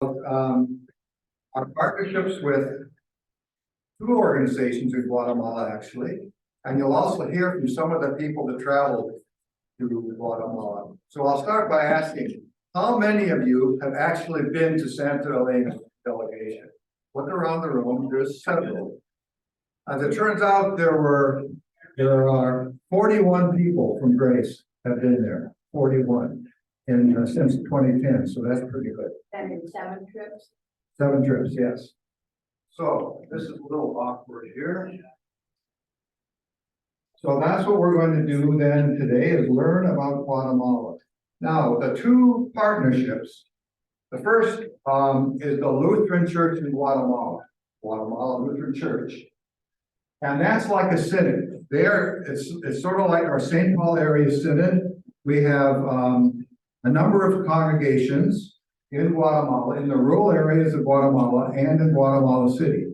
Our partnerships with two organizations in Guatemala, actually. And you'll also hear from some of the people that traveled to Guatemala. So I'll start by asking, how many of you have actually been to Santa Elena delegation? Look around the room, there's several. As it turns out, there are 41 people from Grace have been there, 41 since 2010, so that's pretty good. And in 7 trips? 7 trips, yes. So this is a little awkward here. So that's what we're going to do then today is learn about Guatemala. Now, the two partnerships, the first is the Lutheran Church in Guatemala, Guatemala Lutheran Church. And that's like a synod. There, it's sort of like our St. Paul area synod. We have a number of congregations in Guatemala, in the rural areas of Guatemala and in Guatemala City.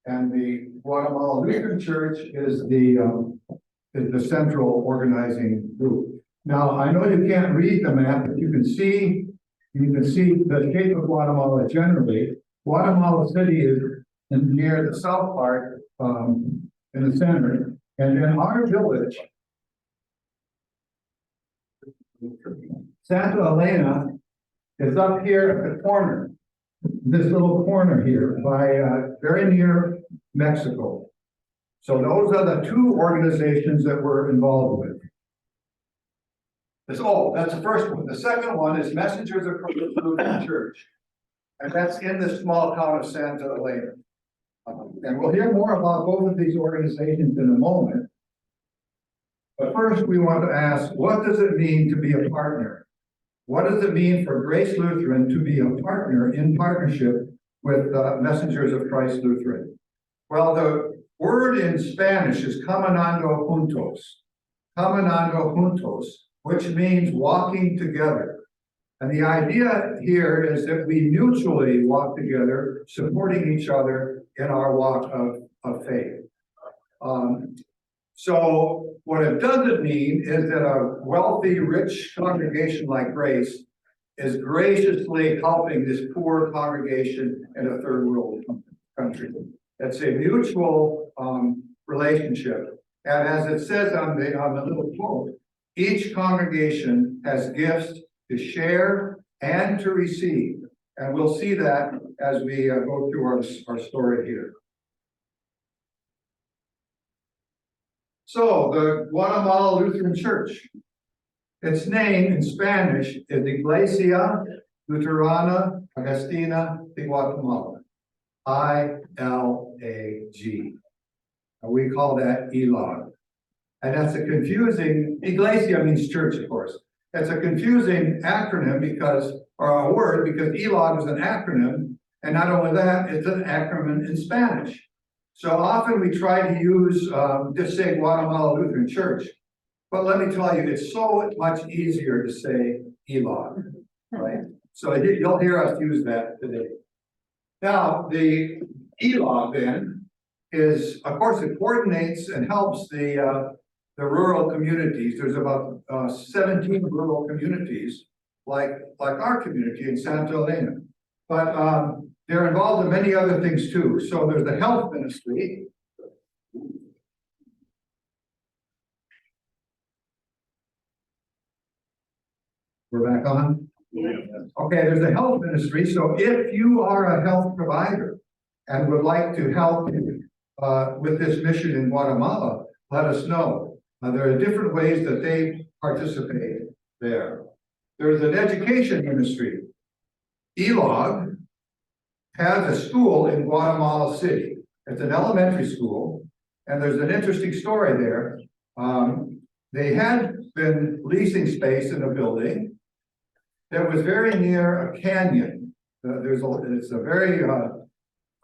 And the Guatemala Lutheran Church is the central organizing group. Now, I know you can't read the map, but you can see the shape of Guatemala generally. Guatemala City is near the south part, in the center, and then our village, Santa Elena, is up here at the corner, this little corner here, by very near Mexico. So those are the two organizations that we're involved with. That's the first one. The second one is Messengers of Christ Lutheran Church, and that's in the small town of Santa Elena. And we'll hear more about both of these organizations in a moment. But first, we want to ask, what does it mean to be a partner? What does it mean for Grace Lutheran to be a partner in partnership with Messengers of Christ Lutheran? Well, the word in Spanish is caminando juntos, which means walking together. And the idea here is that we mutually walk together, supporting each other in our walk of faith. So what it doesn't mean is that a wealthy, rich congregation like Grace is graciously helping this poor congregation in a third world country. It's a mutual relationship. And as it says on the little quote, each congregation has gifts to share and to receive. And we'll see that as we go through our story here. So the Guatemala Lutheran Church, its name in Spanish is Iglesia Luterana Agustina de Guatemala, ILAG. And we call that ELOG. And that's a confusing, Iglesia means church, of course. It's a confusing acronym or a word, because ELOG is an acronym, and not only that, it's an acronym in Spanish. So often we try to use, just say Guatemala Lutheran Church, but let me tell you, it's so much easier to say ELOG, right? So you'll hear us use that today. Now, the ELOG then is, of course, it coordinates and helps the rural communities. There's about 17 rural communities like our community in Santa Elena. But they're involved in many other things too. So there's the health ministry. We're back on? Yeah. Okay, there's the health ministry. So if you are a health provider and would like to help with this mission in Guatemala, let us know. There are different ways that they participate there. There's an education ministry. ELOG has a school in Guatemala City. It's an elementary school, and there's an interesting story there. They had been leasing space in a building that was very near a canyon. It's a very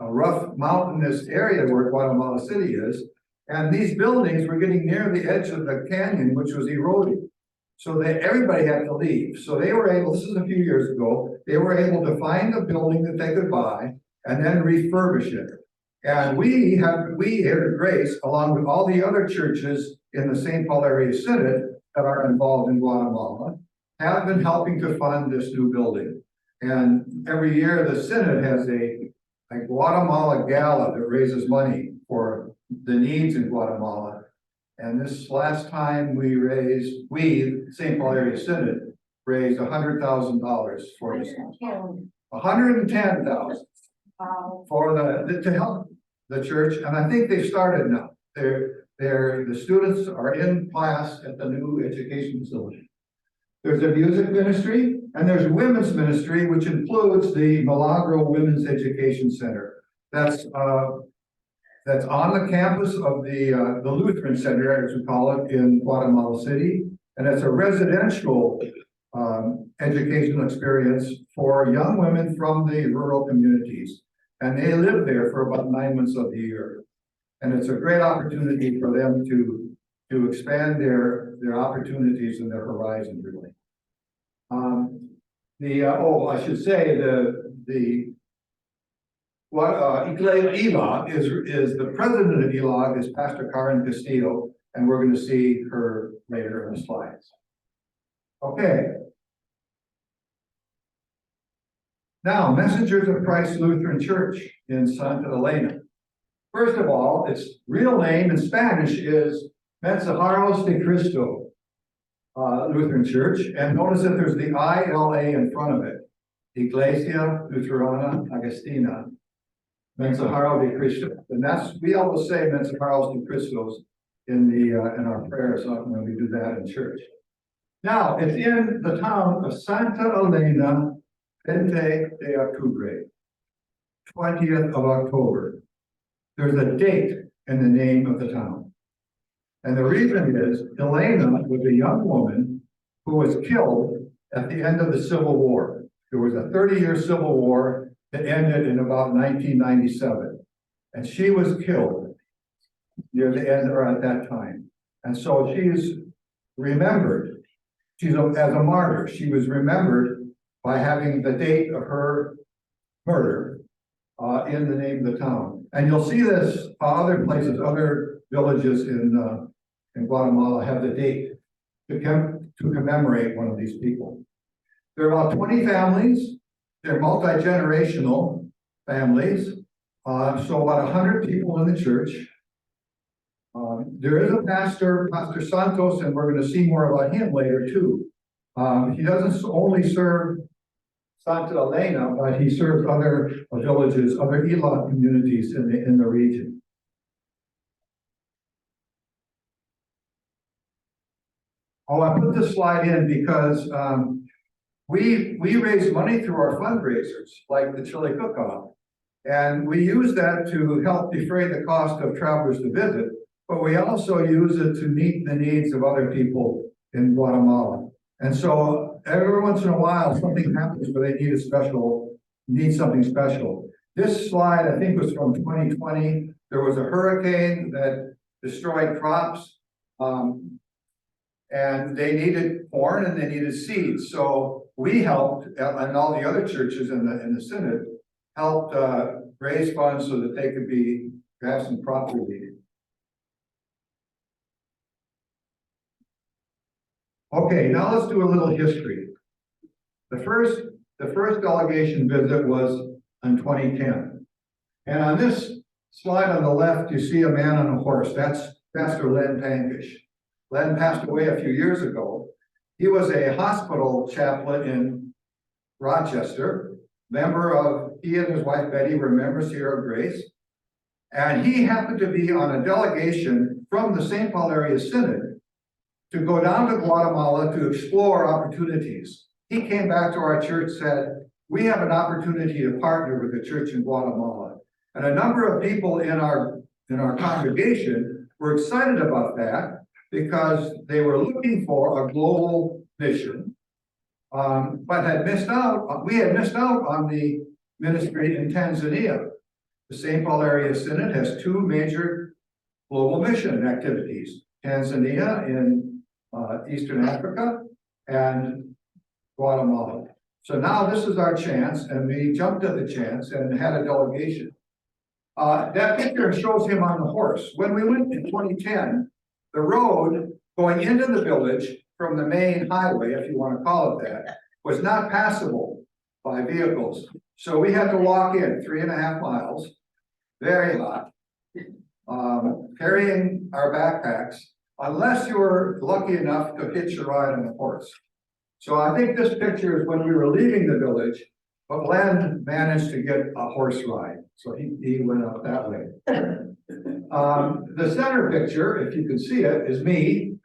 rough mountainous area where Guatemala City is. And these buildings were getting near the edge of the canyon, which was eroding. So everybody had to leave. So they were able, this is a few years ago, they were able to find a building that they could buy and then refurbish it. And we here at Grace, along with all the other churches in the St. Paul area synod that are involved in Guatemala, have been helping to fund this new building. And every year the Synod has a Guatemala gala that raises money for the needs in Guatemala. And this last time we, St. Paul Area Synod, raised $100,000 for this. 110,000 for to help the church, and I think they've started now. The students are in class at the new education facility. There's a music ministry, and there's women's ministry, which includes the Milagro Women's Education Center. That's on the campus of the Lutheran Center, as we call it, in Guatemala City, and it's a residential educational experience for young women from the rural communities. And they live there for about 9 months of the year. And it's a great opportunity for them to expand their opportunities and their horizons, really. I should say ELOG is the president of ELOG is Pastor Karen Castillo, and we're going to see her later in the slides. Okay. Now, Messengers of Christ Lutheran Church in Santa Elena. First of all, its real name in Spanish is Mensajeros de Cristo Lutheran Church, and notice that there's the ILA in front of it. Iglesia Luterana Agustina Mensajero de Cristo, and we always say Mensajeros de Cristos in our prayers when we do that in church. Now, it's in the town of Santa Elena, 20 de Octubre, 20th of October. There's a date in the name of the town. And the reason is Elena was a young woman who was killed at the end of the Civil War. There was a 30-year Civil War that ended in about 1997. And she was killed near the end or at that time. And so she's remembered. As a martyr. She was remembered by having the date of her murder in the name of the town. And you'll see this other places, other villages in Guatemala have the date to commemorate one of these people. There are about 20 families. They're multi-generational families. So about 100 people in the church. There is a pastor, Pastor Santos, and we're going to see more about him later too. He doesn't only serve Santa Elena, but he serves other villages, other ELOT communities in the region. Oh, I put this slide in because we raise money through our fundraisers, like the chili cook-off, and we use that to help defray the cost of travelers to visit, but we also use it to meet the needs of other people in Guatemala. And so every once in a while, something happens where they need something special. This slide, I think, was from 2020. There was a hurricane that destroyed crops, and they needed corn and they needed seeds. So we helped, and all the other churches in the Synod helped raise funds so that they could have some crop relief. Okay, now let's do a little history. The first delegation visit was in 2010. And on this slide on the left, you see a man on a horse. That's Pastor Len Pankish. Len passed away a few years ago. He was a hospital chaplain in Rochester. He and his wife Betty were members here of Grace. And he happened to be on a delegation from the St. Paul Area Synod to go down to Guatemala to explore opportunities. He came back to our church, said, we have an opportunity to partner with the church in Guatemala. And a number of people in our congregation were excited about that because they were looking for a global mission, but had missed out. We had missed out on the ministry in Tanzania. The St. Paul Area Synod has two major global mission activities: Tanzania in Eastern Africa and Guatemala. So now this is our chance, and we jumped at the chance and had a delegation. That picture shows him on the horse. When we went in 2010, the road going into the village from the main highway, if you want to call it that, was not passable by vehicles. So we had to walk in 3.5 miles, very hot, carrying our backpacks, unless you were lucky enough to hitch a ride on a horse. So I think this picture is when we were leaving the village, but Glenn managed to get a horse ride. So he went out that way. The center picture, if you can see it, is me.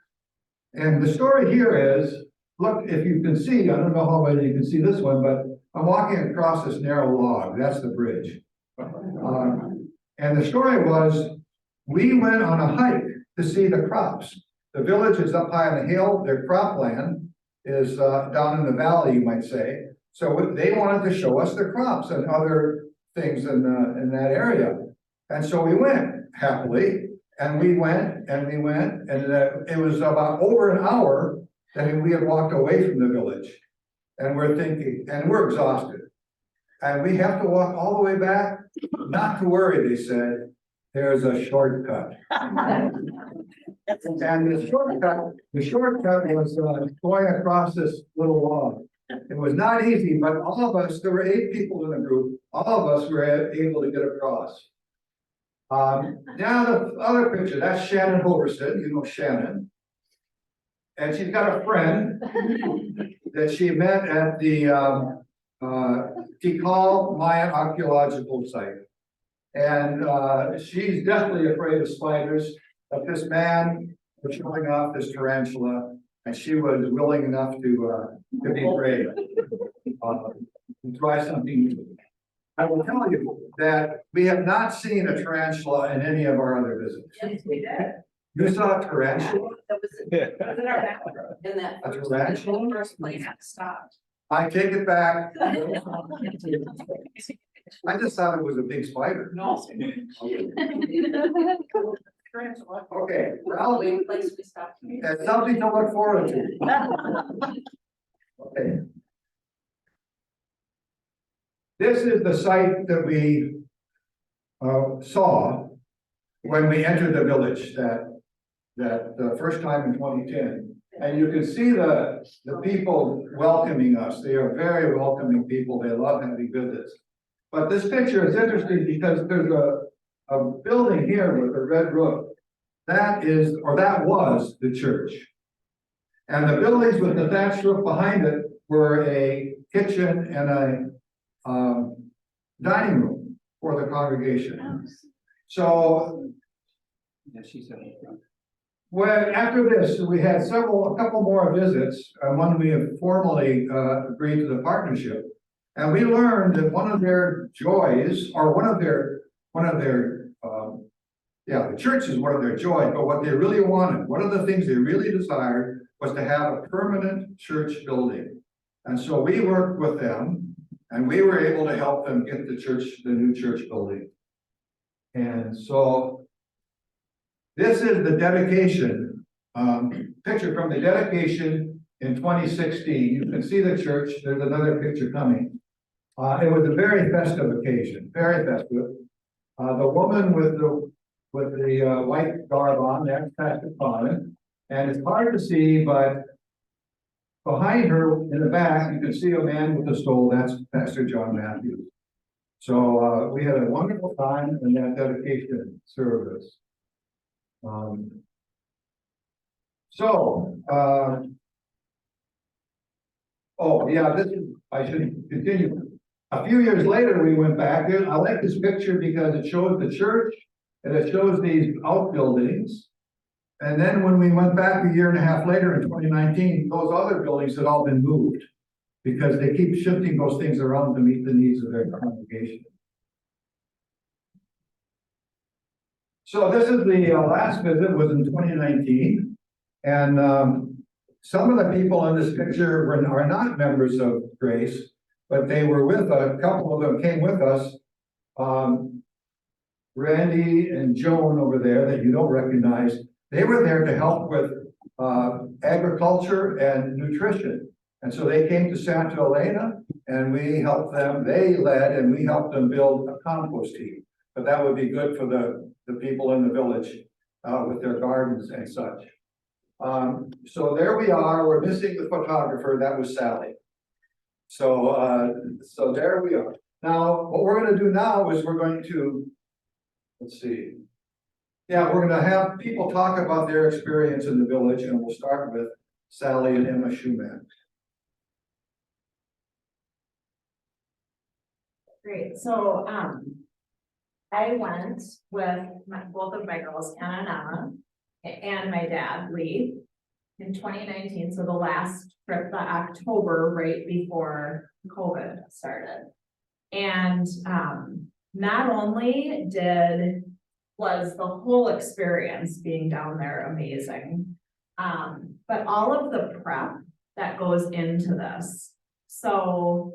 And the story here is, look, if you can see, I don't know how well you can see this one, but I'm walking across this narrow log. That's the bridge. And the story was, we went on a hike to see the crops. The village is up high on the hill. Their cropland is down in the valley, you might say. So they wanted to show us the crops and other things in that area. And so we went happily, and we went, and it was about over an hour that we had walked away from the village. And we're thinking, and we're exhausted. And we have to walk all the way back. Not to worry, they said, there's a shortcut. And the shortcut was going across this little log. It was not easy, but all of us, there were 8 people in the group, all of us were able to get across. Now the other picture, that's Shannon Hoverson, you know Shannon. And she's got a friend that she met at the Tikal Mayan archaeological site. And she's definitely afraid of spiders, but this man was showing off this tarantula, and she was willing enough to be brave, and try something new. I will tell you that we have not seen a tarantula in any of our other visits. Yes, we did. You saw a tarantula? That was in our back, in that A first, tarantula? the first place it stopped. I take it back. I just thought it was a big spider. No. Okay, well, Only place we stopped. it's something to look forward to. Okay. This is the site that we saw when we entered the village that first time in 2010. And you can see the people welcoming us. They are very welcoming people. They love having visits. But this picture is interesting because there's a building here with a red roof. That is, or that was the church. And the buildings with the thatched roof behind it were a kitchen and a dining room for the congregation. So, well, after this, we had a couple more visits, and one we have formally agreed to the partnership. And we learned that one of their joys, or the church is one of their joys, but what they really wanted, one of the things they really desired was to have a permanent church building. And so we worked with them, and we were able to help them get the new church building. And so this is the dedication, picture from the dedication in 2016. You can see the church. There's another picture coming. It was a very festive occasion, very festive. The woman with the white garb on, that's Pastor Colin. And it's hard to see, but behind her in the back, you can see a man with a stole. That's Pastor John Matthews. So we had a wonderful time in that dedication service. I should continue. A few years later, we went back there. I like this picture because it shows the church and it shows these outbuildings. And then when we went back a year and a half later in 2019, those other buildings had all been moved because they keep shifting those things around to meet the needs of their congregation. So this is the last visit was in 2019. And some of the people in this picture are not members of Grace, but they were with a couple of them came with us. Randy and Joan over there that you don't recognize, they were there to help with agriculture and nutrition. And so they came to Santa Elena and we helped them, they led and we helped them build a compost heap. But that would be good for the people in the village with their gardens and such. So there we are, we're missing the photographer, that was Sally. So there we are. Now, what we're gonna do now is we're going to, let's see. Yeah, we're gonna have people talk about their experience in the village, and we'll start with Sally and Emma Schumann. Great, so, I went with both of my girls, Ken and Emma, and my dad, Lee, in 2019, so the last trip, the October, right before COVID started. And, not only was the whole experience being down there amazing, but all of the prep that goes into this. So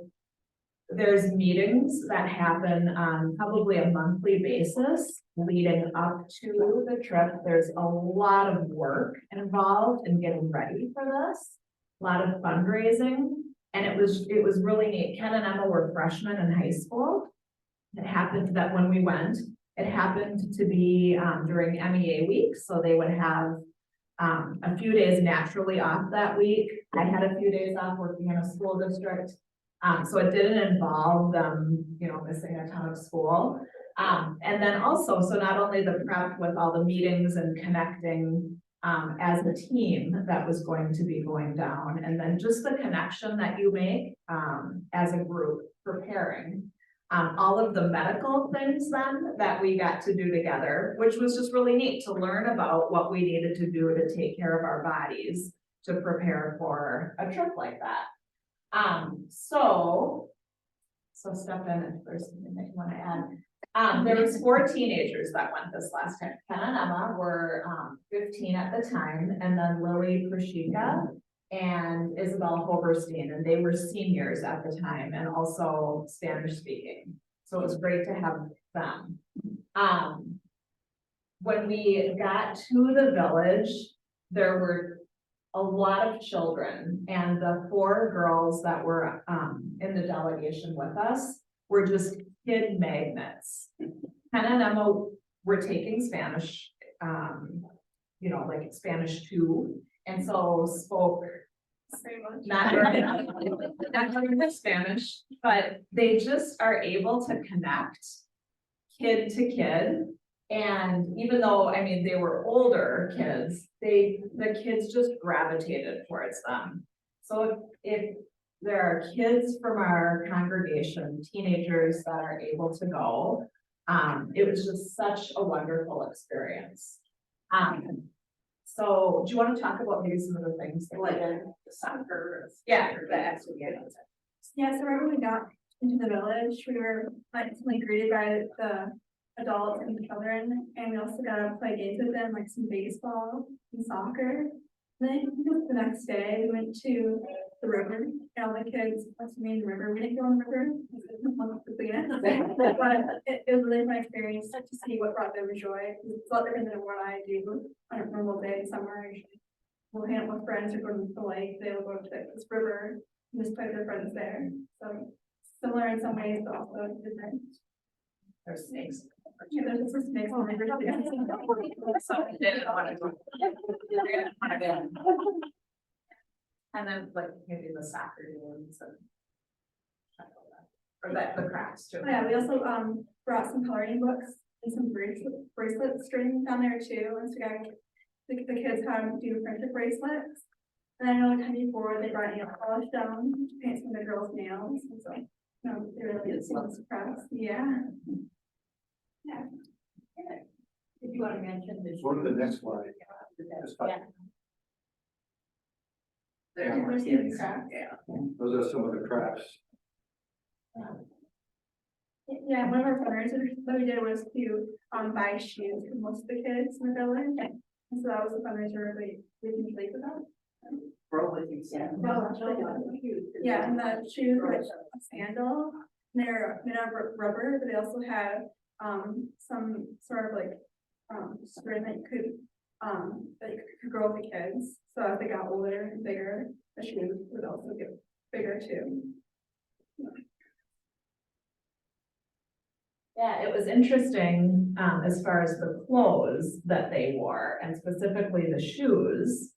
there's meetings that happen on probably a monthly basis leading up to the trip. There's a lot of work involved in getting ready for this, a lot of fundraising, and it was really neat. Ken and Emma were freshmen in high school. It happened that when we went, it happened to be during MEA week, so they would have a few days naturally off that week. I had a few days off working in a school district. So it didn't involve them, missing a ton of school. And then also, so not only the prep with all the meetings and connecting as a team that was going to be going down, and then just the connection that you make as a group preparing. All of the medical things then that we got to do together, which was just really neat to learn about what we needed to do to take care of our bodies to prepare for a trip like that. So step in if there's something that you want to add. There was 4 teenagers that went this last time. Ken and Emma were 15 at the time, and then Lily Prashika and Isabel Hoberstein, and they were seniors at the time and also Spanish speaking. So it was great to have them. When we got to the village, there were a lot of children, and the 4 girls that were in the delegation with us were just kid magnets. Ken and Emma were taking Spanish, like Spanish 2, and so spoke not very much Spanish, but they just are able to connect kid to kid. And even though, they were older kids, the kids just gravitated towards them. So if there are kids from our congregation, teenagers that are able to go, it was just such a wonderful experience. So do you want to talk about maybe some of the things like the soccer? Yeah, the activity. Yeah, so whenever we got into the village, we were instantly greeted by the adults and the children, and we also got to play games with them, like some baseball and soccer. And then the next day, we went to the river, and all the kids went to me in the river. We didn't go in the river, but it was a really fun experience to see what brought them joy. It's a lot different than what I do on a normal day in summer. We'll hang out with friends or go to the lake. They'll go to this river and just play with their friends there. So similar in some ways, but also different. There's snakes. Yeah, there's just snakes on the river. So I didn't want to go. And then like maybe the soccer games and. Or the crafts too. Oh, yeah, we also brought some coloring books and some bracelet string down there too, and so got the kids how to do friendship bracelets. And I know like before they brought nail polish down to paint some of the girls' nails, and so they really did some crafts. Yeah. Yeah. If you want to mention this. Go to the next slide. Yeah. There's some crafts. Those are some of the crafts. Yeah, one of our fundraisers that we did was to buy shoes for most of the kids in the village. And so that was a fundraiser we can relate to that. Yeah, and the shoes were a sandal. They're made out of rubber, but they also have some sort of like string that you could grow with the kids. So as they got older and bigger, the shoes would also get bigger too. Yeah, it was interesting, as far as the clothes that they wore and specifically the shoes.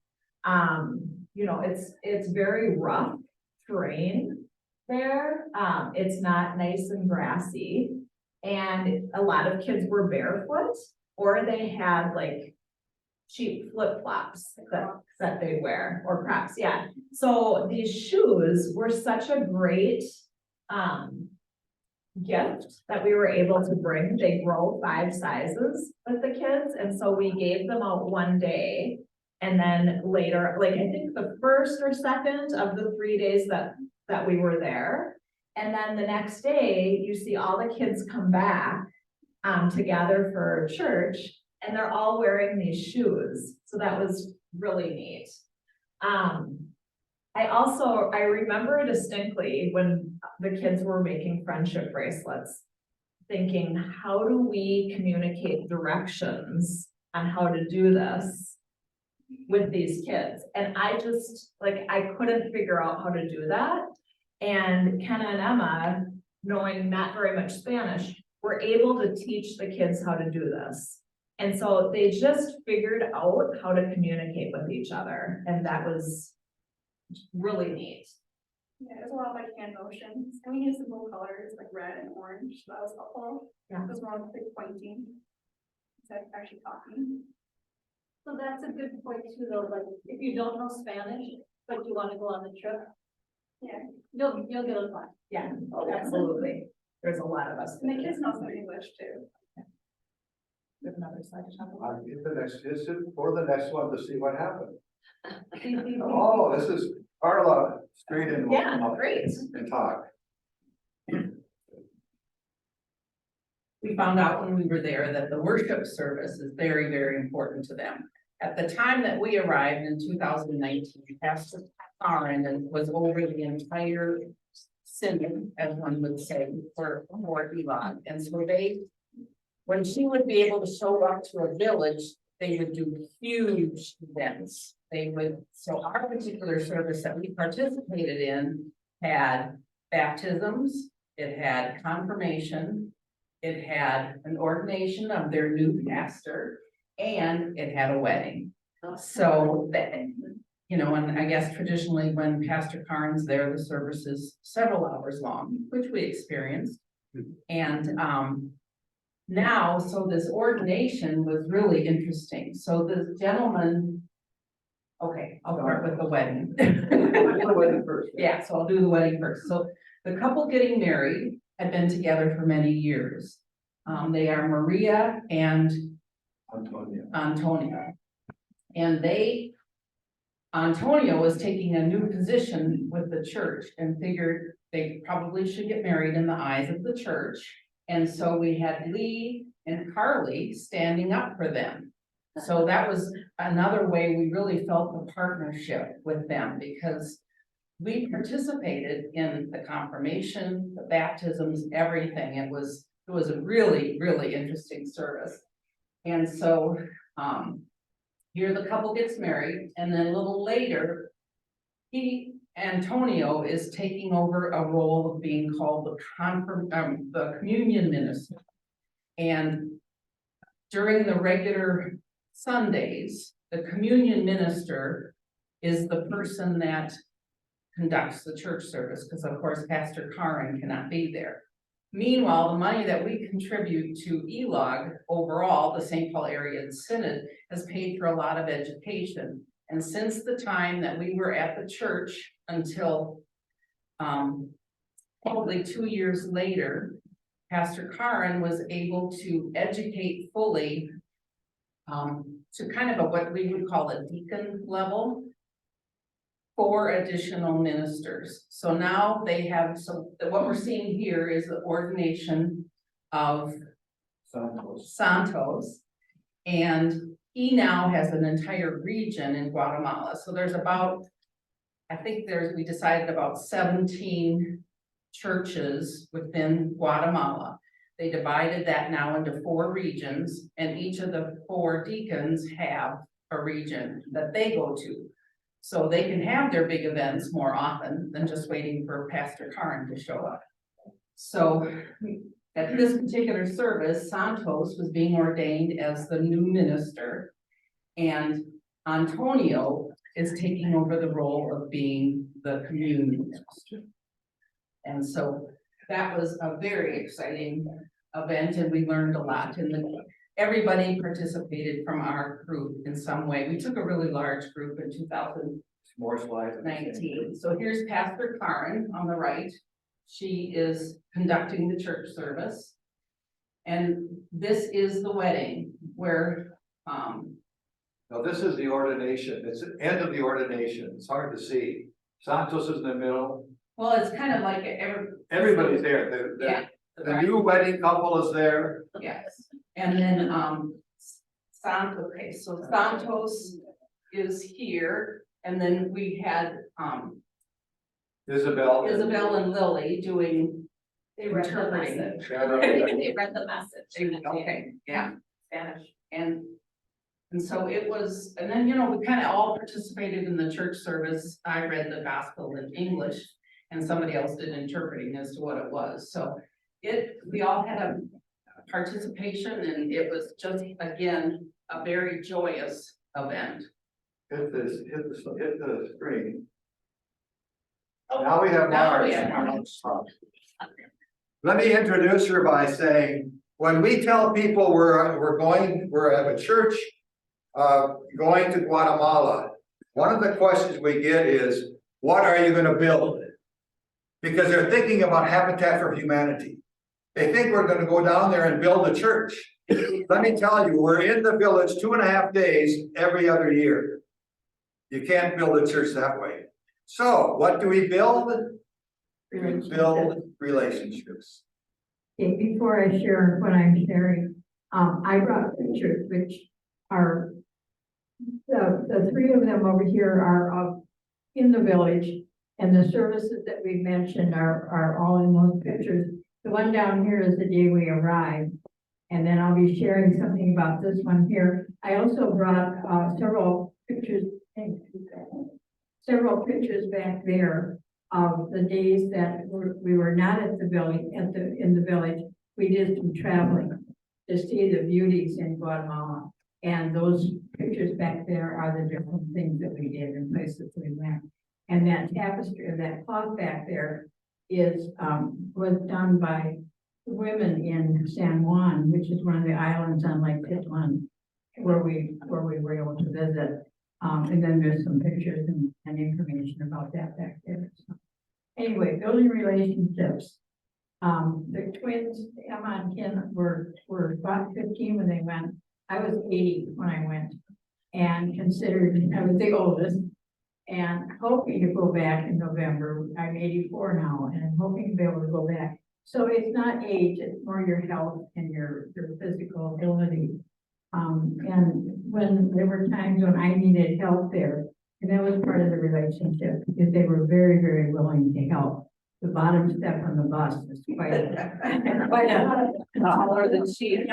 It's very rough terrain. there. It's not nice and grassy. And a lot of kids were barefoot, or they had like cheap flip flops that they wear, or Crocs, yeah. So these shoes were such a great, gift that we were able to bring. They grow 5 sizes with the kids, and so we gave them out one day. And then later, like I think the first or second of the 3 days that we were there. And then the next day, you see all the kids come back to gather for church, and they're all wearing these shoes. So that was really neat. I remember distinctly when the kids were making friendship bracelets, thinking, how do we communicate directions on how to do this with these kids? And I just, like, I couldn't figure out how to do that. And Kenna and Emma, knowing not very much Spanish, were able to teach the kids how to do this. And so they just figured out how to communicate with each other, and that was really neat. Yeah, there's a lot of like hand motions, and we used simple colors like red and orange, so that was helpful. Yeah. It was more like pointing, instead of actually talking. So that's a good point too, though, like, if you don't know Spanish, but you wanna go on the trip, Yeah, you'll get a lot. Yeah, absolutely. There's a lot of us. and the kids know some English too. We have another slide to talk about. I'll get the next, just for the next one to see what happened. Oh, this is Carla, straight in. Yeah, great. And talk. We found out when we were there that the worship service is very, very important to them. At the time that we arrived in 2019, Pastor Karen was over the entire synod, as one would say, for Elon. And so when she would be able to show up to a village, they would do huge events. So our particular service that we participated in had baptisms, it had confirmation, it had an ordination of their new pastor, and it had a wedding. So that, and I guess traditionally when Pastor Karn's there, the service is several hours long, which we experienced. And now, so this ordination was really interesting. So this gentleman, okay, I'll start with the wedding. The wedding first. Yeah, so I'll do the wedding first. So the couple getting married had been together for many years. They are Maria and Antonio. And Antonio was taking a new position with the church and figured they probably should get married in the eyes of the church. And so we had Lee and Carly standing up for them. So that was another way we really felt the partnership with them, because we participated in the confirmation, the baptisms, everything. It was a really, really interesting service. And so here the couple gets married, and then a little later, Antonio is taking over a role of being called the communion minister. And during the regular Sundays, the communion minister is the person that conducts the church service, because of course Pastor Karen cannot be there. Meanwhile, the money that we contribute to ELOG overall, the St. Paul Area Synod, has paid for a lot of education. And since the time that we were at the church until probably 2 years later, Pastor Karen was able to educate fully to kind of what we would call a deacon level, 4 additional ministers. So now they have, so what we're seeing here is the ordination of Santos. And he now has an entire region in Guatemala. So there's about, we decided about 17 churches within Guatemala. They divided that now into 4 regions, and each of the 4 deacons have a region that they go to. So they can have their big events more often than just waiting for Pastor Karen to show up. So at this particular service, Santos was being ordained as the new minister, and Antonio is taking over the role of being the communion minister. And so that was a very exciting event and we learned a lot and then everybody participated from our group in some way. We took a really large group in 2019. So here's Pastor Karen on the right. She is conducting the church service. And this is the wedding where, Now, this is the ordination. It's the end of the ordination. It's hard to see. Santos is in the middle. well, it's kind of like Everybody's there. Yeah. The new wedding couple is there. Yes, and then, Santos, okay, so Santos is here, and then we had, Isabel. Isabel and Lily doing. They read the interpreting. message. Yeah. They read the message. Okay, yeah, Spanish. and so it was, and then, you know, we kind of all participated in the church service. I read the gospel in English, and somebody else did interpreting as to what it was, so we all had a participation, and it was just, again, a very joyous event. Hit the screen. Oh, Now we have now we Marge. have Let me introduce her by saying, when we tell people we're at a church, going to Guatemala, one of the questions we get is, what are you gonna build? Because they're thinking about Habitat for Humanity. They think we're gonna go down there and build a church. Let me tell you, we're in the village 2.5 days every other year. You can't build a church that way. So what do we build? We build relationships. Okay, before I share what I'm sharing, I brought pictures which are, the three of them over here are of in the village, and the services that we mentioned are all in those pictures. The one down here is the day we arrived, and then I'll be sharing something about this one here. I also brought several pictures back there of the days that we were not at the village, in the village. We did some traveling to see the beauties in Guatemala. And those pictures back there are the different things that we did and places we went. And that tapestry, or that cloth back there was done by women in San Juan, which is one of the islands on Lake Pitlan, where we were able to visit. And then there's some pictures and information about that back there. So, anyway, building relationships. The twins, Emma and Ken, were about 15 when they went. I was 80 when I went, and considered I was the oldest, and hoping to go back in November. I'm 84 now, and I'm hoping to be able to go back. So it's not age, it's more your health and your physical ability. And when there were times when I needed help there, and that was part of the relationship, because they were very, very willing to help. The bottom step on the bus is quite taller than she is.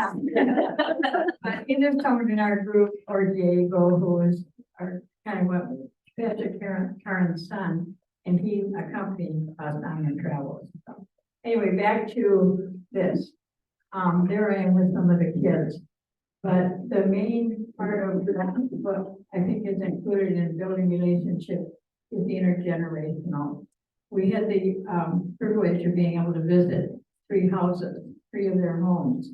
But either someone in our group or Diego, who is our kind of what Pastor Karen's son, and he accompanied us on the travels. So, anyway, back to this. There I am with some of the kids. But the main part of what I think is included in building relationships is the intergenerational. We had the privilege of being able to visit 3 houses, 3 of their homes.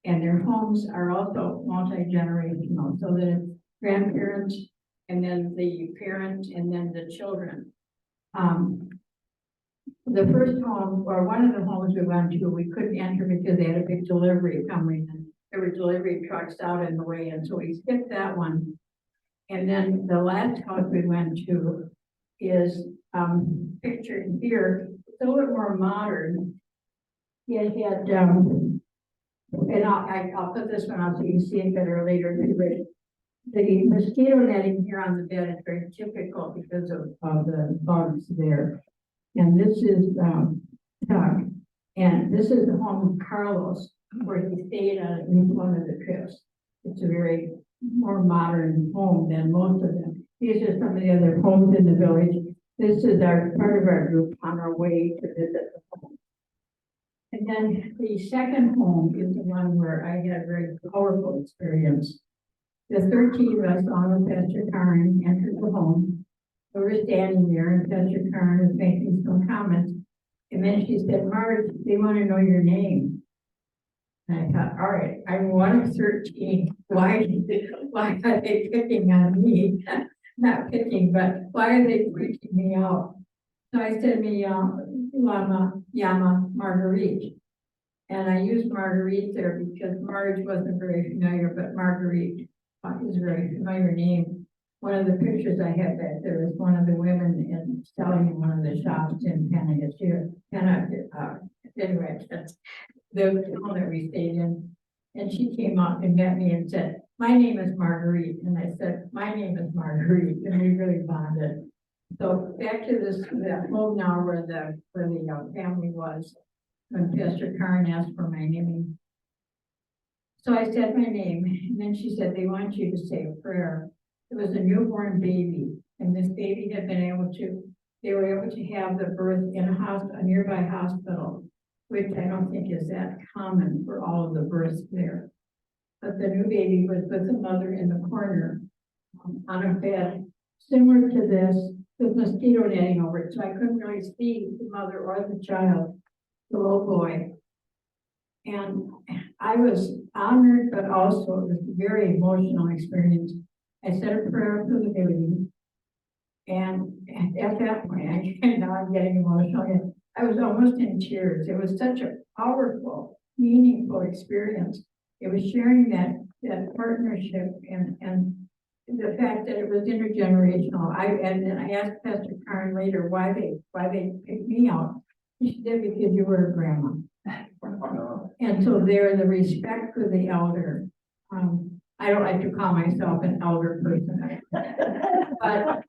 And their homes are also multi-generational, so that it's grandparents, and then the parents, and then the children. The first home, or one of the homes we went to, we couldn't enter because they had a big delivery coming, and there were delivery trucks out in the way, and so we skipped that one. And then the last house we went to is pictured here. It's a little bit more modern. It had, and I'll put this one out so you can see it better later. The mosquito netting here on the bed is very typical because of the bugs there. And this is Doug, and this is the home of Carlos, where he stayed on one of the trips. It's a very more modern home than most of them. These are some of the other homes in the village. This is part of our group on our way to visit the home. And then the second home is the one where I had a very powerful experience. The 13 of us on Pastor Karen entered the home. We were standing there, and Pastor Karen was making some comments. And then she said, Marge, they want to know your name. And I thought, all right, I'm one of 13. Why are they picking on me? Not picking, but why are they freaking me out? So I said, me, Yama Marguerite. And I used Marguerite there because Marge wasn't very familiar, but Marguerite is a very familiar name. One of the pictures I have back there is one of the women selling in one of the shops in anyway, that's the town that we stayed in. And she came up and met me and said, my name is Marguerite. And I said, my name is Marguerite. And we really bonded. So back to that home now where the family was, when Pastor Karen asked for my name. So I said my name, and then she said, they want you to say a prayer. It was a newborn baby, and this baby had been they were able to have the birth in a nearby hospital, which I don't think is that common for all of the births there. But the new baby was with the mother in the corner on a bed, similar to this, with mosquito netting over it, so I couldn't really see the mother or the child, the little boy. And I was honored, but also it was a very emotional experience. I said a prayer for the baby. And at that point, now I'm getting emotional. I was almost in tears. It was such a powerful, meaningful experience. It was sharing that partnership and the fact that it was intergenerational. And then I asked Pastor Karen later why they picked me out. She said, because you were a grandma. And so there, the respect for the elder. I don't like to call myself an elder person. But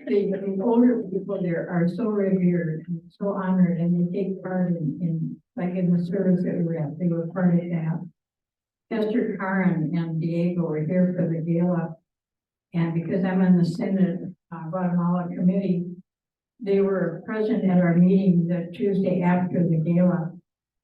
the older people there are so revered and so honored, and they take part in the service that we were at. They were part of that. Pastor Karen and Diego were here for the gala, and because I'm on the Senate Guatemala committee, they were present at our meeting the Tuesday after the gala.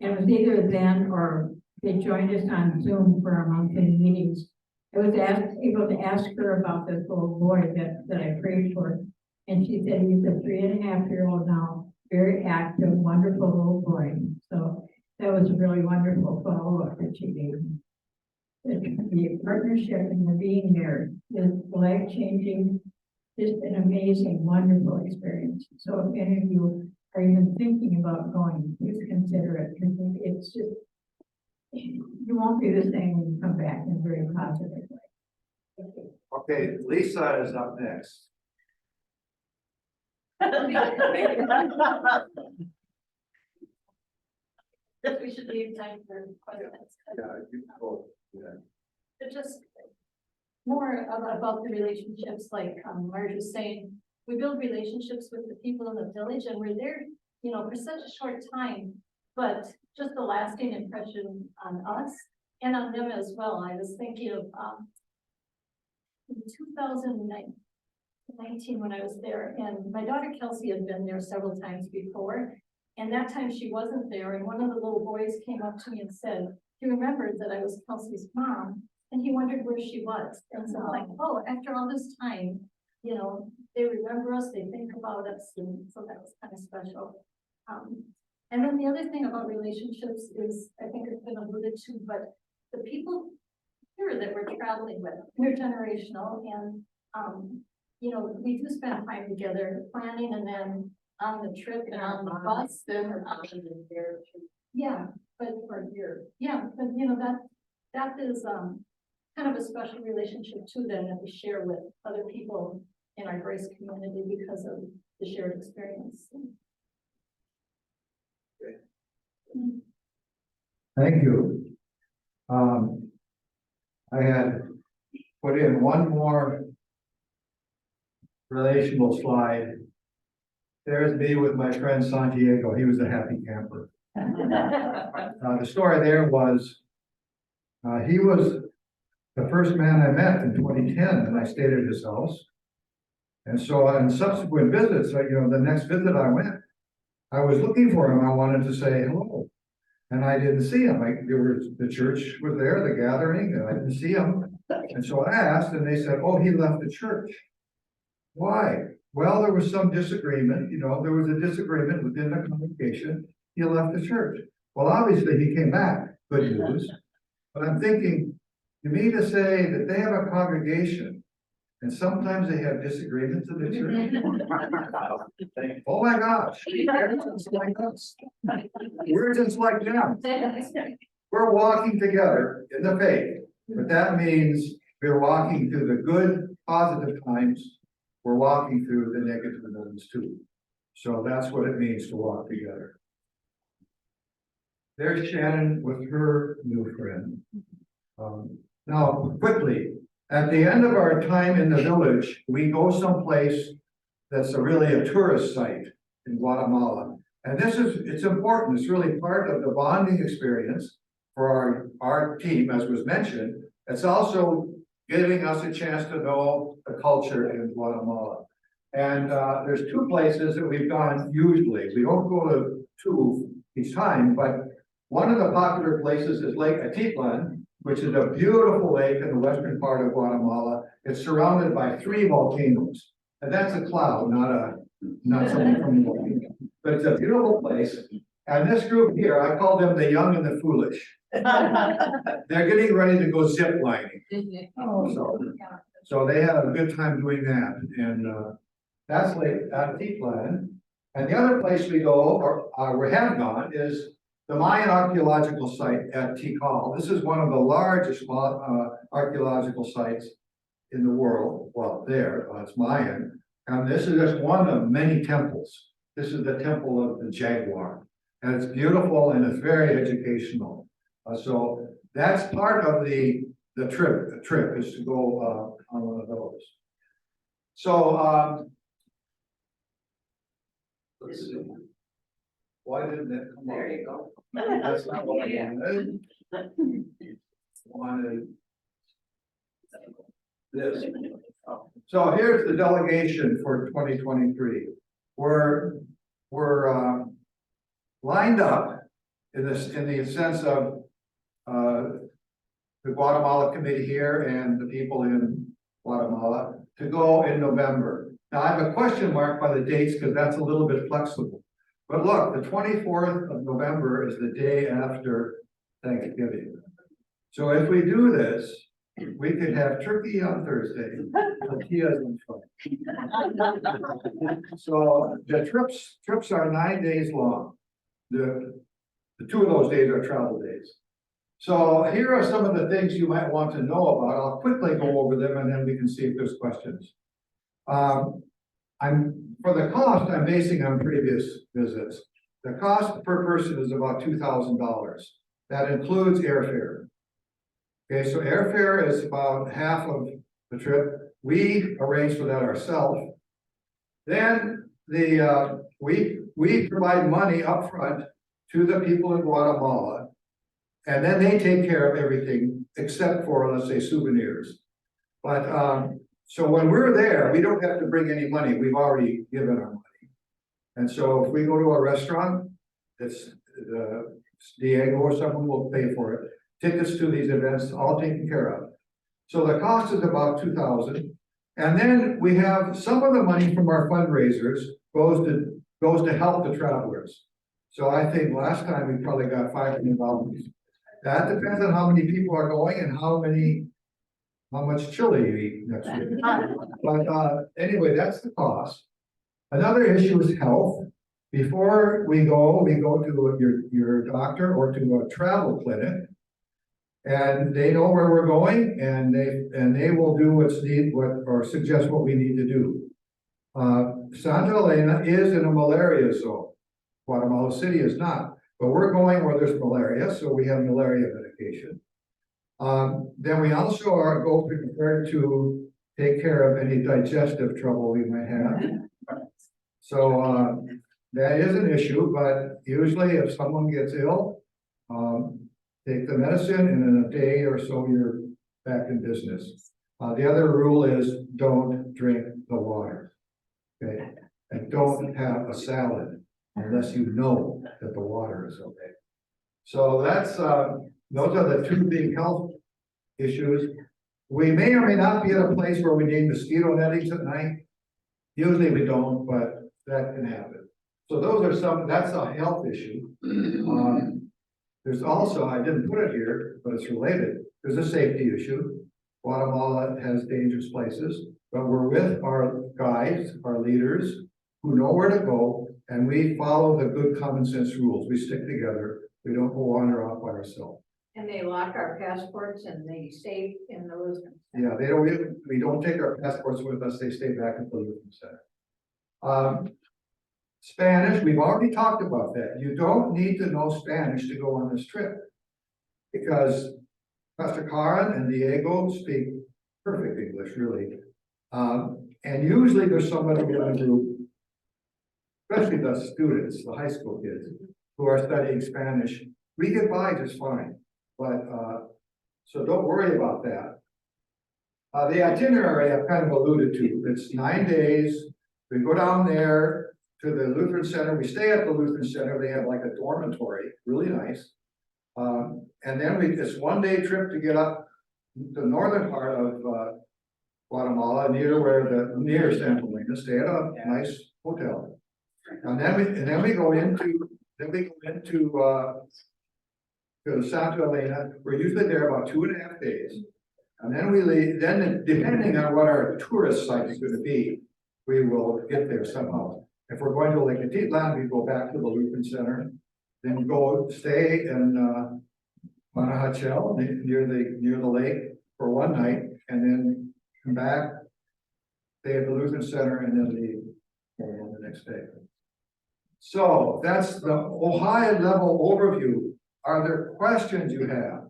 And it was either then or they joined us on Zoom for our monthly meetings. I was able to ask her about this little boy that I prayed for. And she said he's a 3.5-year-old now, very active, wonderful little boy. So that was a really wonderful follow-up that she gave me. The partnership and the being there is life-changing, just an amazing, wonderful experience. So if any of you are even thinking about going, please consider it. Because it's just, you won't be the same when you come back in a very positive way. Okay, Lisa is up next. We should leave time for questions. Yeah, you go. Yeah. But just more about the relationships, like Marge was saying, we build relationships with the people in the village, and we're there, for such a short time, but just a lasting impression on us and on them as well. I was thinking of in 2019 when I was there, and my daughter Kelsey had been there several times before, and that time she wasn't there, and one of the little boys came up to me and said, he remembered that I was Kelsey's mom, and he wondered where she was. And so I'm like, oh, after all this time, they remember us, they think about us, and so that was kind of special. And then the other thing about relationships is, I think it's been alluded to, but the people here that we're traveling with, intergenerational, and we do spend time together planning, and then on the trip and on the bus. Yeah, but for here, yeah, but that is kind of a special relationship too, then, that we share with other people in our Grace community because of the shared experience. Thank you. I had put in one more relational slide. There's me with my friend Santiago. He was a happy camper. The story there was, he was the first man I met in 2010, and I stayed at his house. And so on subsequent visits, the next visit I went, I was looking for him. I wanted to say hello, and I didn't see him. The church was there, the gathering, and I didn't see him. And so I asked, and they said, oh, he left the church. Why? well, there was some disagreement, there was a disagreement within the congregation. He left the church. Well, obviously, he came back, good news. But I'm thinking, you mean to say that they have a congregation and sometimes they have disagreements in the church? Oh my gosh. They're just like us. We're just like them. We're walking together in the faith, but that means we're walking through the good, positive times. We're walking through the negative ones too. So that's what it means to walk together. There's Shannon with her new friend. Now, quickly, at the end of our time in the village, we go someplace that's really a tourist site in Guatemala. And it's important. It's really part of the bonding experience for our team, as was mentioned. It's also giving us a chance to know the culture in Guatemala. And there's two places that we've gone usually. We don't go to two each time, but one of the popular places is Lake Atitlan, which is a beautiful lake in the western part of Guatemala. It's surrounded by 3 volcanoes. And that's a cloud, not something from the volcano. But it's a beautiful place. And this group here, I call them the young and the foolish. They're getting ready to go zip lining. So they had a good time doing that. And that's Lake Atitlan. And the other place we go, or we have gone, is the Mayan archaeological site at Tikal. This is one of the largest archaeological sites in the world. Well, it's Mayan. And this is just one of many temples. This is the temple of the jaguar. And it's beautiful and it's very educational. So that's part of the trip. The trip is to go on one of those. So let's see. Why didn't that come up? There you go. That's not what I wanted. Wanted this. So here's the delegation for 2023. We're lined up in the sense of the Guatemala committee here and the people in Guatemala to go in November. Now I have a question mark by the dates because that's a little bit flexible. But look, the 24th of November is the day after Thanksgiving. So if we do this, we could have turkey on Thursday, tortillas on Friday. So the trips are 9 days long. The 2 of those days are travel days. So here are some of the things you might want to know about. I'll quickly go over them and then we can see if there's questions. For the cost, I'm basing on previous visits. The cost per person is about $2,000. That includes airfare. Okay, so airfare is about half of the trip. We arrange for that ourselves. Then we provide money up front to the people in Guatemala, and then they take care of everything except for, let's say, souvenirs. But so when we're there, we don't have to bring any money. We've already given our money. And so if we go to a restaurant, it's Diego or someone will pay for it. Tickets to these events, all taken care of. So the cost is about $2,000. And then we have some of the money from our fundraisers goes to help the travelers. So I think last time we probably got $500. That depends on how many people are going and how much chili you eat next week. But anyway, that's the cost. Another issue is health. Before we go to your doctor or to a travel clinic, and they know where we're going, and they will do what's needed, or suggest what we need to do. Santa Elena is in a malaria zone. Guatemala City is not, but we're going where there's malaria, so we have malaria medication. Then we also are prepared to take care of any digestive trouble we might have. So that is an issue, but usually if someone gets ill, take the medicine and in a day or so you're back in business. The other rule is don't drink the water. Okay, and don't have a salad unless you know that the water is okay. So that's those are the 2 big health issues. We may or may not be at a place where we need mosquito nettings at night. Usually we don't, but that can happen. So those are some, that's a health issue. There's also, I didn't put it here, but it's related. There's a safety issue. Guatemala has dangerous places, but we're with our guides, our leaders, who know where to go, and we follow the good common sense rules. We stick together. We don't go wander off by ourselves. And they lock our passports and they stay in the Lutheran. Yeah, they don't, we don't take our passports with us. They stay back at the Lutheran Center. Spanish, we've already talked about that. You don't need to know Spanish to go on this trip. Because Pastor Karen and Diego speak perfect English, really. And usually there's somebody in the group, especially the students, the high school kids, who are studying Spanish. We get by just fine, but, so don't worry about that. The itinerary I've kind of alluded to, it's 9 days. We go down there to the Lutheran Center. We stay at the Lutheran Center. They have like a dormitory, really nice. And then it's 1 day trip to get up the northern part of Guatemala, near Santa Elena, stay at a nice hotel. And then we go into to Santa Elena. We're usually there about 2.5 days. And then we leave, then depending on what our tourist site is going to be, we will get there somehow. If we're going to Lake Atitlan, we go back to the Lutheran Center, then go stay in Manahachel near the lake for 1 night, and then come back, stay at the Lutheran Center, and then leave the next day. So that's the Ohio level overview. Are there questions you have?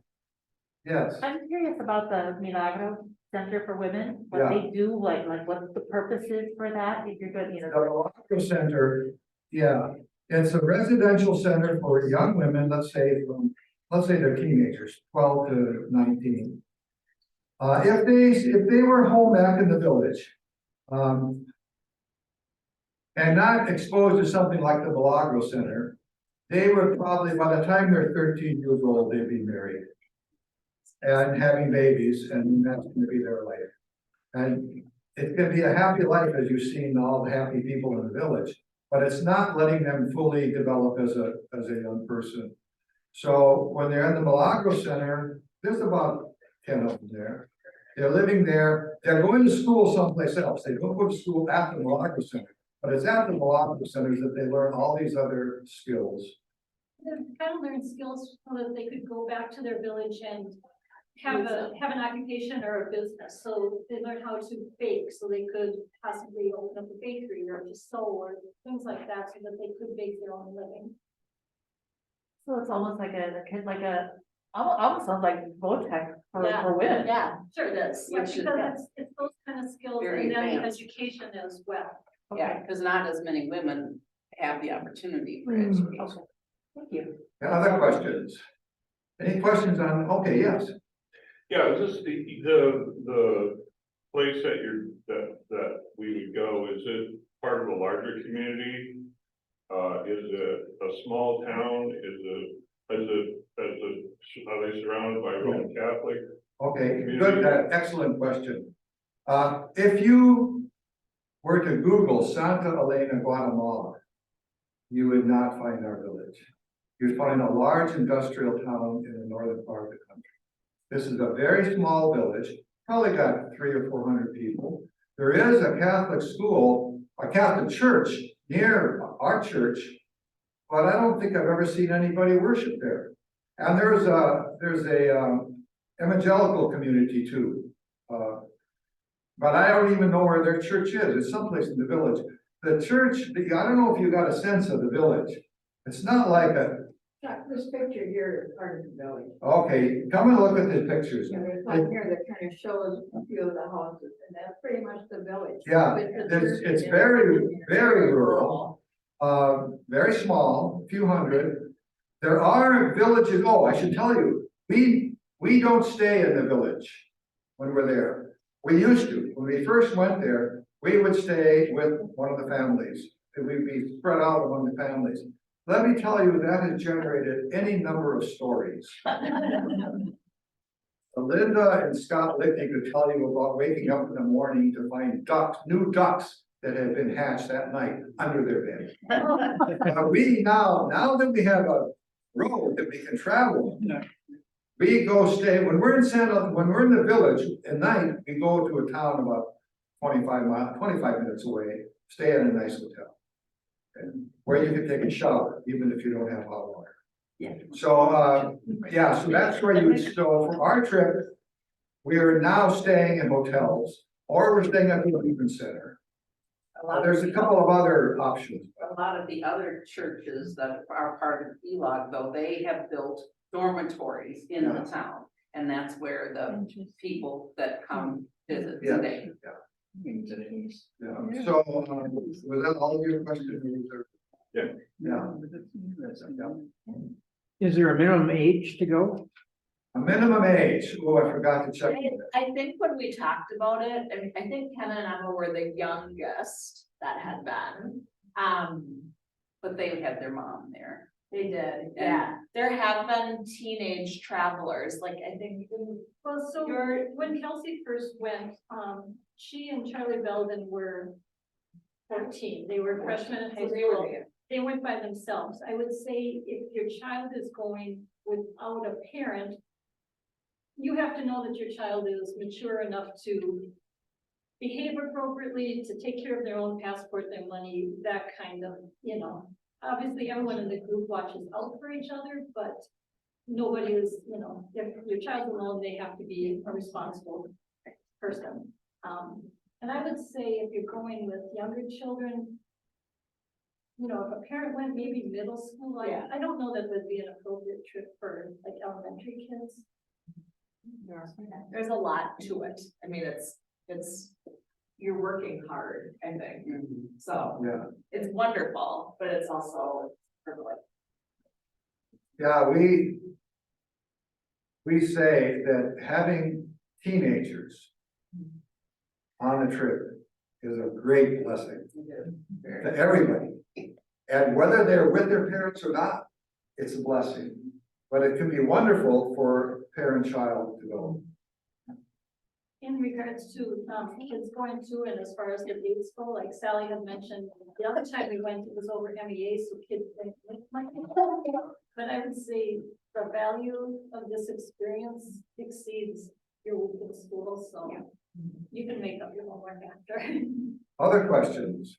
Yes. I'm curious about the Milagro Center for Women, what Yeah. they do, like what the purpose is for that, if you're good, The Milagro Center, yeah, it's a residential center for young women, let's say they're teenagers, 12 to 19. If they were home back in the village, and not exposed to something like the Milagro Center, they would probably, by the time they're 13 years old, they'd be married and having babies, and that's going to be their life. And it can be a happy life, as you've seen all the happy people in the village, but it's not letting them fully develop as a young person. So when they're in the Milagro Center, there's about 10 of them there. They're living there. They're going to school someplace else. They don't go to school at the Milagro Center, but it's at the Milagro Centers that they learn all these other skills. They kind of learn skills so that they could go back to their village and have an occupation or a business. So they learn how to bake, so they could possibly open up a bakery or to sew or things like that, so that they could make their own living. So it's almost like almost sounds like VOTEC for women. Yeah, sure it is. Yeah, Which is- because it's those kind of skills Very and then advanced. education as well. Yeah, because not as many women have the opportunity for Mm. education. Okay. Thank you. Other questions? Any questions on, okay, yes. Yeah, is this the place that we would go, is it part of a larger community? Is it a small town? Are they surrounded by Roman Catholic? Okay, good, excellent question. If you were to Google Santa Elena, Guatemala, you would not find our village. You'd find a large industrial town in the northern part of the country. This is a very small village, probably got 300 or 400 people. There is a Catholic school, a Catholic church near our church, but I don't think I've ever seen anybody worship there. And there's a evangelical community too. But I don't even know where their church is. It's someplace in the village. The church, I don't know if you got a sense of the village. It's not like This picture here is part of the village. okay, come and look at the pictures. And there's one here that kind of shows a few of the houses, and that's pretty much the village. Yeah, With the church it's and very, everything. very rural. Very small, a few hundred. There are villages, oh, I should tell you, we don't stay in the village when we're there. We used to. When we first went there, we would stay with one of the families. We'd be spread out among the families. Let me tell you, that has generated any number of stories. Linda and Scott Lickney could tell you about waking up in the morning to find new ducks that have been hatched that night under their bed. We now that we have a road that we can travel, we go stay, when we're in the village at night, we go to a town about 25 minutes away, stay in a nice hotel. And where you can take a shower, even if you don't have hot water. Yeah. So, so that's where so for our trip, we are now staying in hotels, or we're staying at the Lincoln Center. There's a couple of other options. A lot of the other churches that are part of ELOG, though, they have built dormitories in the town. And that's where the people that come visit Yeah. today. Yeah, so, was that all of your questions? Yeah. Yeah, Is there a minimum age to go? a minimum age, oh, I forgot to check. I think when we talked about it, I think Ken and Emma were the youngest that had been. But they had their mom there. They did, yeah. There have been teenage travelers, like I think. Well, so when Kelsey first went, she and Charlie Belden were 14. They were freshmen in high school. They went by themselves. I would say if your child is going without a parent, you have to know that your child is mature enough to behave appropriately, to take care of their own passport, their money, that kind of, obviously everyone in the group watches out for each other, but nobody is, if your child's alone, they have to be a responsible person. And I would say if you're going with younger children, if a parent went maybe middle school, I don't know that would be an appropriate trip for like elementary kids. There's a lot to it. I mean, it's, you're working hard, I think. So Yeah, it's wonderful, but it's also privileged. yeah, we say that having teenagers on a trip is a great blessing to everybody. And whether they're with their parents or not, it's a blessing. But it can be wonderful for parent-child to go. In regards to kids going to, and as far as the dates go, like Sally had mentioned, the other time we went, it was over MEA, so kids think, but I would say the value of this experience exceeds your week in school, so you can make up your homework after. Other questions?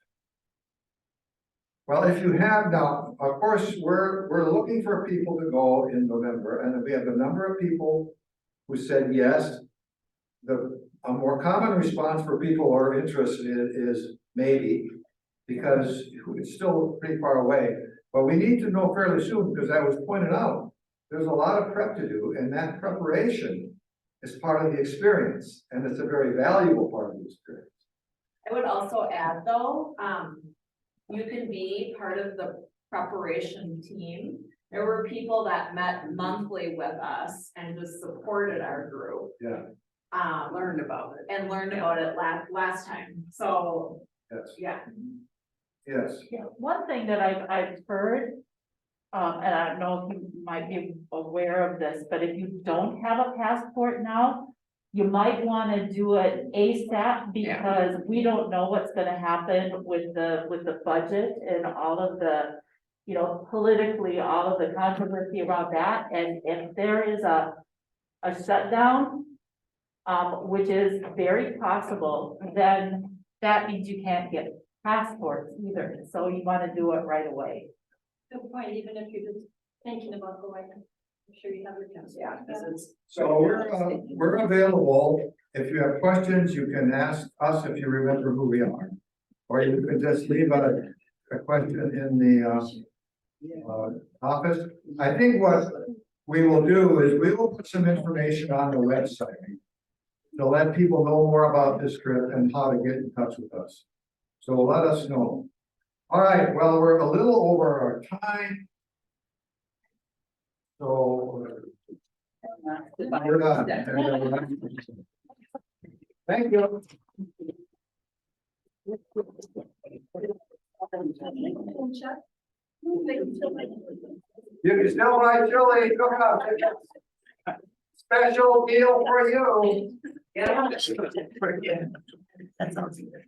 Well, if you have now, of course, we're looking for people to go in November, and we have a number of people who said yes. A more common response for people who are interested is maybe, because it's still pretty far away. But we need to know fairly soon, because that was pointed out, there's a lot of prep to do, and that preparation is part of the experience, and it's a very valuable part of the experience. I would also add though, you can be part of the preparation team. There were people that met monthly with us and just supported our group. Yeah. Learned about it last time. So, Yes. yeah. Yes. Yeah, one thing that I've heard, and I don't know if you might be aware of this, but if you don't have a passport now, you might want to do it ASAP, because we don't know what's gonna happen with the budget and all of the, politically, all of the controversy around that, and if there is a shutdown, which is very possible, then that means you can't get passports either, so you want to do it right away. Good point, even if you're just thinking about going, I'm sure you have your chance. Yeah, because it's. So we're available. If you have questions, you can ask us if you remember who we are. Or you can just leave a question in the office. I think what we will do is we will put some information on the website to let people know more about this trip and how to get in touch with us. So let us know. All right, well, we're a little over our time. So we're done. Thank you. You can still buy chili, come out. Special deal for you. That sounds good.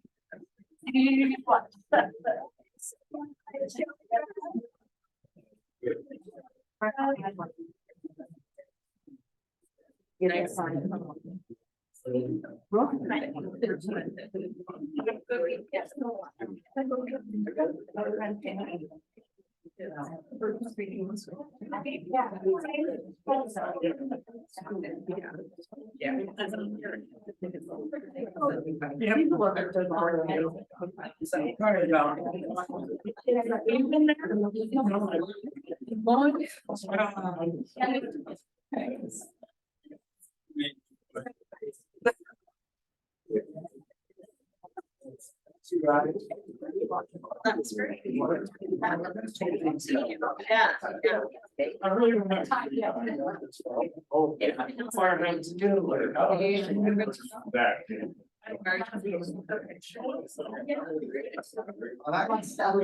That's great. Yeah.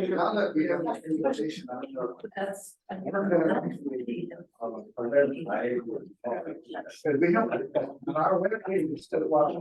Now that we have this conversation, I don't know. That's. Because we have, on our webpage, we still watch.